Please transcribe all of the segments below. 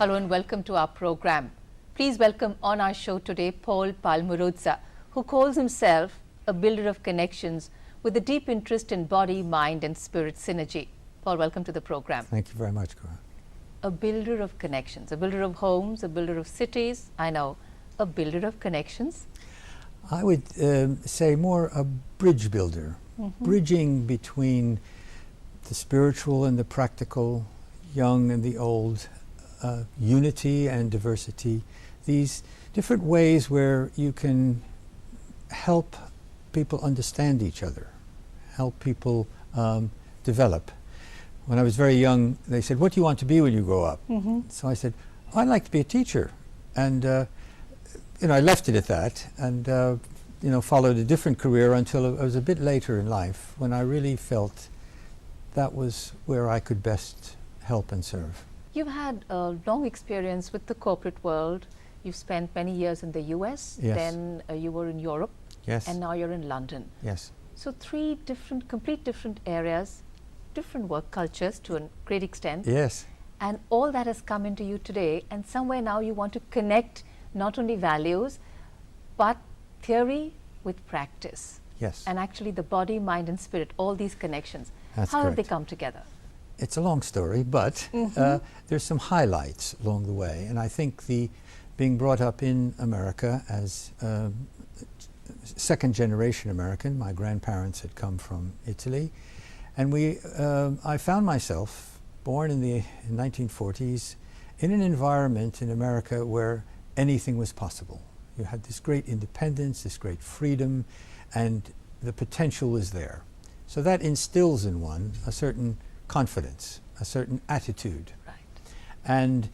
Hello and welcome to our program. Please welcome on our show today Paul Palmarozza, who calls himself a builder of connections with a deep interest in body, mind and spirit synergy. Paul, welcome to the program. Thank you very much, Cora. A builder of connections, a builder of homes, a builder of cities, I know, a builder of connections. I would say more a bridge builder, bridging between the spiritual and the practical, young and the old, unity and diversity, these different ways where you can help people understand each other, help people develop. When I was very young, they said, "What do you want to be when you grow up?" So I said, "I'd like to be a teacher." And I left it at that and followed a different career until I was a bit later in life when I really felt that was where I could best help and serve. You've had a long experience with the corporate world. You've spent many years in the US, Yes. then you were in Europe, Yes. and now you're in London. Yes. So three complete different areas, different work cultures to a great extent. Yes. And all that has come into you today, and somewhere now you want to connect not only values, but theory with practice. Yes. And actually the body, mind and spirit, all these connections. That's How have they correct. come together? It's a long story, but there's some highlights along the way. And I think being brought up in America as second generation American, my grandparents had come from Italy, and I found myself born in the 1940s in an environment in America where anything was possible. You had this great independence, this great freedom, and the potential was there. So that instills in one a certain confidence, a certain attitude. Right. And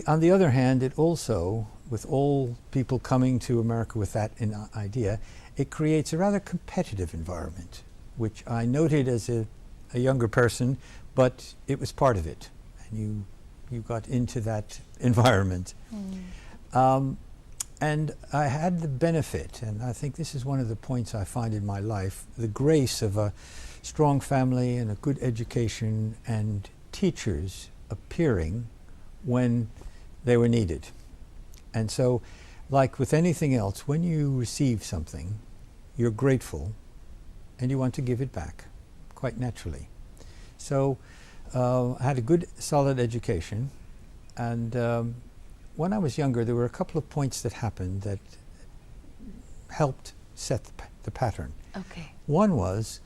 on the other hand, it also, with all people coming to America with that idea, it creates a rather competitive environment, which I noted as a younger person, but it was part of it. And you got into that environment. And I had the benefit, and I think this is one of the points I find in my life, the grace of a strong family and a good education and teachers appearing when they were needed. And so, like with anything else, when you receive something, you're grateful and you want to give it back, quite naturally. So I had a good, solid education, and when I was younger, there were a couple of points that happened that helped set the pattern. Okay. One was,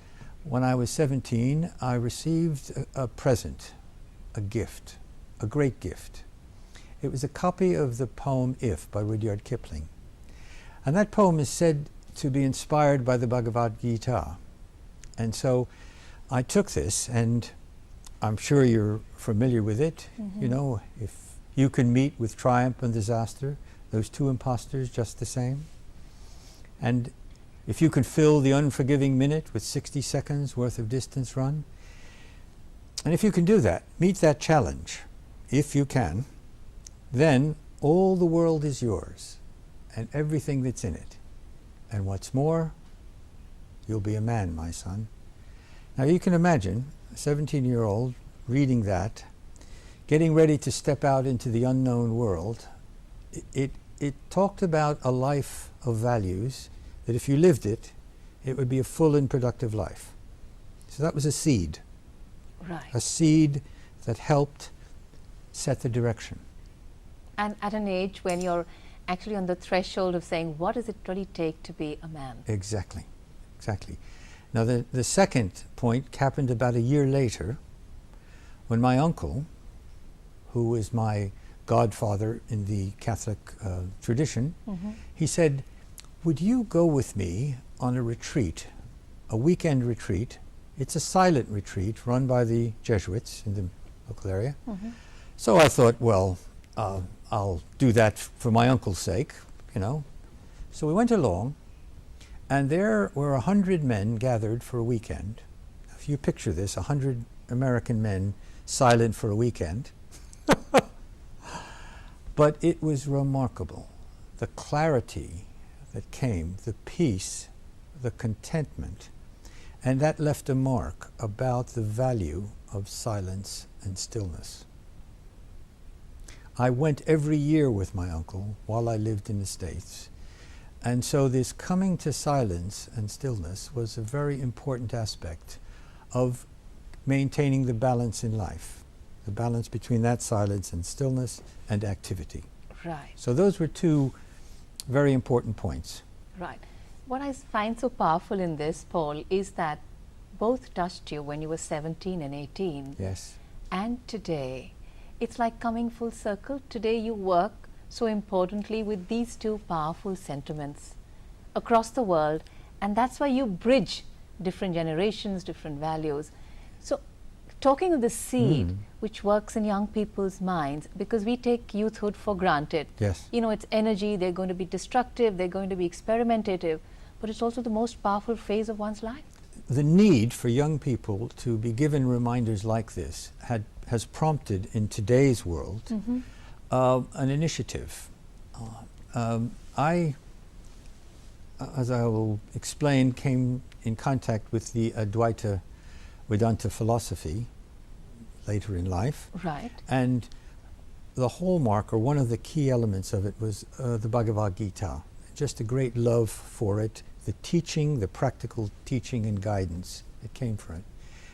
when I was 17, I received a present, a gift, a great gift. It was a copy of the poem If by Rudyard Kipling. And that poem is said to be inspired by the Bhagavad Gita. And so I took this, and I'm sure you're familiar with it. You know, if you can meet with triumph and disaster, those two impostors just the same. And if you can fill the unforgiving minute with 60 seconds worth of distance run, and if you can do that, meet that challenge, if you can, then all the world is yours and everything that's in it. And what's more, you'll be a man, my son. Now you can imagine a 17-year-old reading that, getting ready to step out into the unknown world. It talked about a life of values that if you lived it, it would be a full and productive life. So that was a seed. Right. A seed that helped set the direction. And at an age when you're actually on the threshold of saying, what does it really take to be a man? Exactly, exactly. Now the second point happened about a year later when my uncle, who was my godfather in the Catholic tradition, he said, "Would you go with me on a retreat, a weekend retreat? It's a silent retreat run by the Jesuits in the local area." So I thought, well, I'll do that for my uncle's sake, you know. So we went along, and there were 100 men gathered for a weekend. If you picture this, 100 American men silent for a weekend. But it was remarkable, the clarity that came, the peace, the contentment, and that left a mark about the value of silence and stillness. I went every year with my uncle while I lived in the States. And so this coming to silence and stillness was a very important aspect of maintaining the balance in life, the balance between that silence and stillness and activity. Right. So those were two very important points. Right. What I find so powerful in this, Paul, is that both touched you when you were 17 and 18. Yes. And today, it's like coming full circle. Today you work so importantly with these two powerful sentiments across the world, and that's why you bridge different generations, different values. So talking of the seed which works in young people's minds, because we take youthhood for granted. Yes. You know, it's energy, they're going to be destructive, they're going to be experimentative, but it's also the most powerful phase of one's life. The need for young people to be given reminders like this has prompted in today's world an initiative. I, as I will explain, came in contact with the Advaita Vedanta philosophy later in life. Right. And the hallmark, or one of the key elements of it, was the Bhagavad Gita. Just a great love for it, the teaching, the practical teaching and guidance that came from it.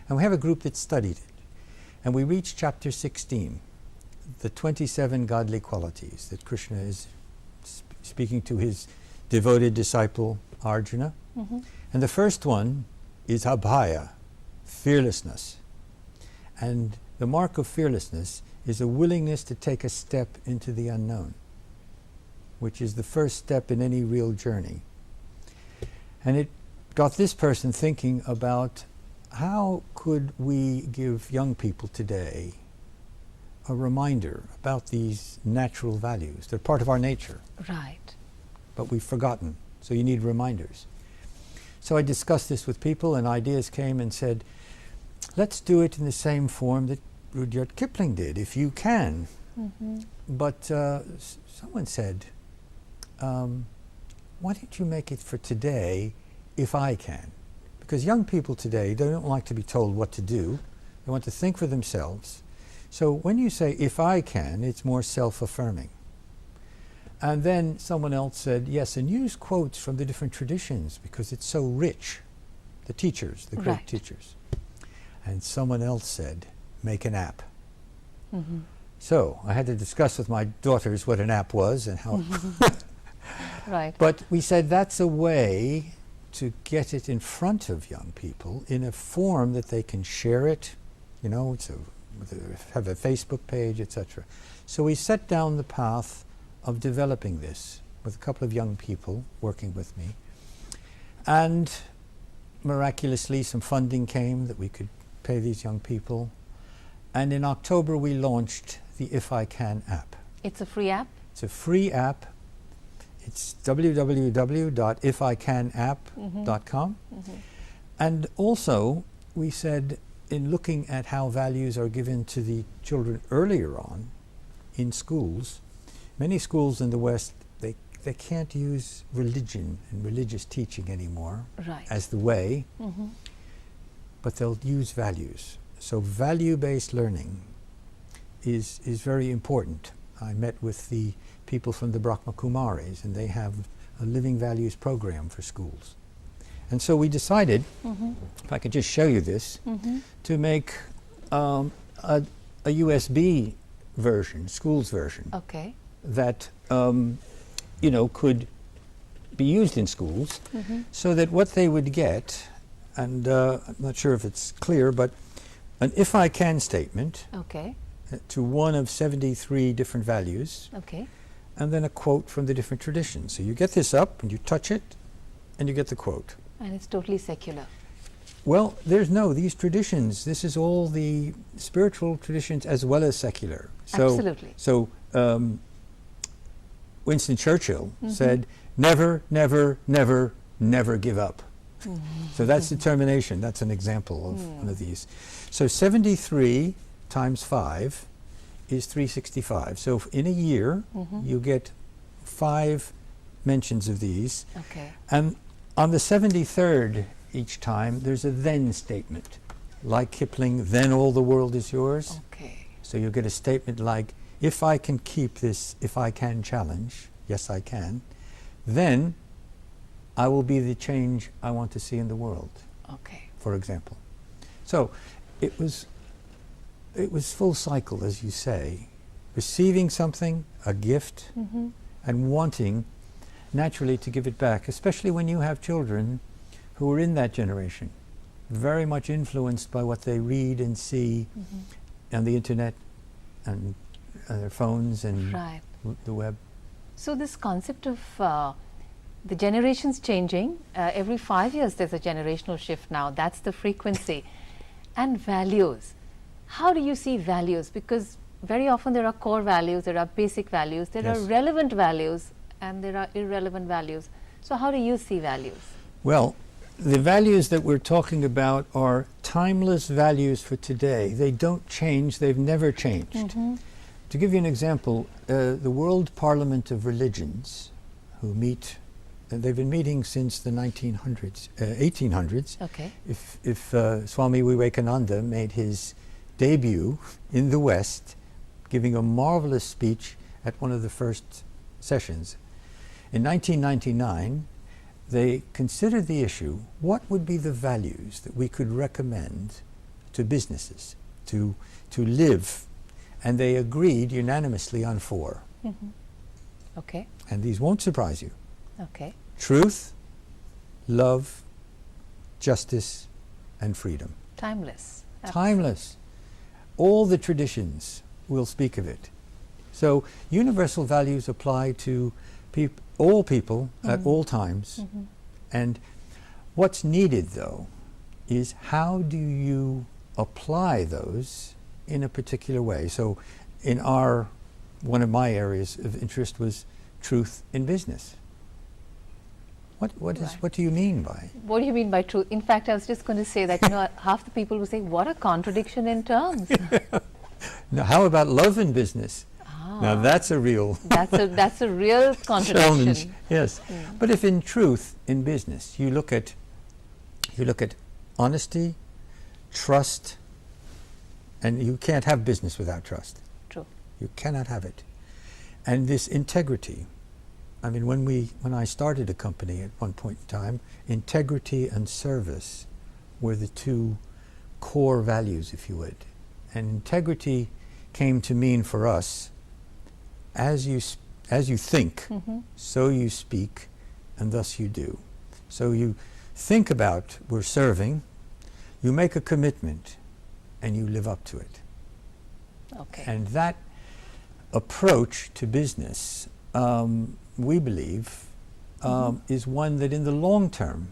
And we have a group that studied it. And we reached chapter 16, the 27 godly qualities that Krishna is speaking to his devoted disciple Arjuna. And the first one is abhaya, fearlessness. And the mark of fearlessness is a willingness to take a step into the unknown, which is the first step in any real journey. And it got this person thinking about how could we give young people today a reminder about these natural values. They're part of our nature. Right. But we've forgotten, so you need reminders. So I discussed this with people, and ideas came and said, let's do it in the same form that Rudyard Kipling did, if you can. But someone said, why don't you make it for today, if I can? Because young people today, they don't like to be told what to do. They want to think for themselves. So when you say, if I can, it's more self-affirming. And then someone else said, yes, and use quotes from the different traditions, because it's so rich. The teachers, the great teachers. And someone else said, make an app. So I had to discuss with my daughters what an app was and how. Right. But we said that's a way to get it in front of young people in a form that they can share it, you know, have a Facebook page, etc. So we set down the path of developing this with a couple of young people working with me. And miraculously some funding came that we could pay these young people. And in October we launched the If I Can app. It's a free app? It's a free app. It's www.ifICanApp.com. And also we said, in looking at how values are given to the children earlier on in schools, many schools in the West, they can't use religion and religious teaching anymore as the way, but they'll use values. So value-based learning is very important. I met with the people from the Brahma Kumaris, and they have a living values program for schools. And so we decided, if I could just show you this, to make a USB version, schools version, that you know, could be used in schools, so that what they would get, and I'm not sure if it's clear, but an if I can statement to one of 73 different values, and then a quote from the different traditions. So you get this up and you touch it and you get the quote. And it's totally secular. Well, these traditions, this is all the spiritual traditions as well as secular. So, absolutely. So Winston Churchill said, never, never, never, never give up. So that's determination. That's an example of one of these. So 73 times 5 is 365. So in a year, you get 5 mentions of these. And on the 73rd each time, there's a then statement. Like Kipling, then all the world is yours. So you get a statement like, if I can keep this, if I can challenge, yes I can, then I will be the change I want to see in the world, Okay. for example. So it was full cycle, as you say, receiving something, a gift, and wanting naturally to give it back, especially when you have children who are in that generation, very much influenced by what they read and see on the internet and their phones and Right. the web. So this concept of the generations changing, every 5 years there's a generational shift now, that's the frequency. And values. How do you see values? Because very often there are core values, there are basic values, there are relevant values, and there are irrelevant values. So how do you see values? Well, the values that we're talking about are timeless values for today. They don't change, they've never changed. To give you an example, the World Parliament of Religions, who meet, they've been meeting since the 1800s. Okay. If Swami Vivekananda made his debut in the West, giving a marvelous speech at one of the first sessions. In 1999, they considered the issue, what would be the values that we could recommend to businesses to live? And they agreed unanimously on 4. Okay. And these won't surprise you. Okay. Truth, love, justice, and freedom. Timeless. Timeless. All the traditions will speak of it. So universal values apply to all people at all times. And what's needed, though, is how do you apply those in a particular way? So in one of my areas of interest was truth in business. What do you mean by? What do you mean by truth? In fact, I was just going to say that, half the people will say, what a contradiction in terms. Now, how about love in business? Now that's a real that's a real contradiction. challenge. Yes. But if in truth in business you look at honesty, trust, and you can't have business without trust. True. You cannot have it. And this integrity. I mean, when I started a company at one point in time, integrity and service were the 2 core values, if you would. And integrity came to mean for us, as you think, so you speak, and thus you do. So you think about, we're serving, you make a commitment, and you live up to it. Okay. And that approach to business, we believe, is one that in the long term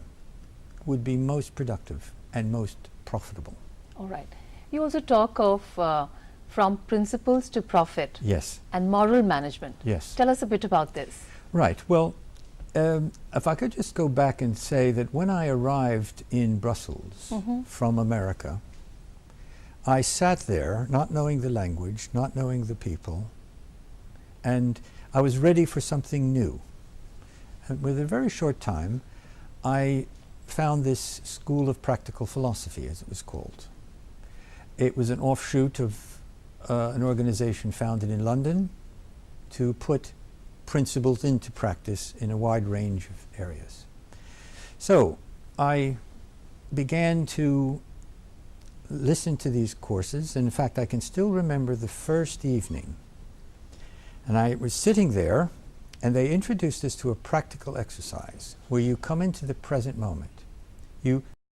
would be most productive and most profitable. All right. You also talk of from principles to profit. Yes. And moral management. Yes. Tell us a bit about this. Right. Well, if I could just go back and say that when I arrived in Brussels from America, I sat there not knowing the language, not knowing the people, and I was ready for something new. And within a very short time, I found this School of Practical Philosophy, as it was called. It was an offshoot of an organization founded in London to put principles into practice in a wide range of areas. So I began to listen to these courses. In fact, I can still remember the first evening. And I was sitting there, and they introduced us to a practical exercise where you come into the present moment. You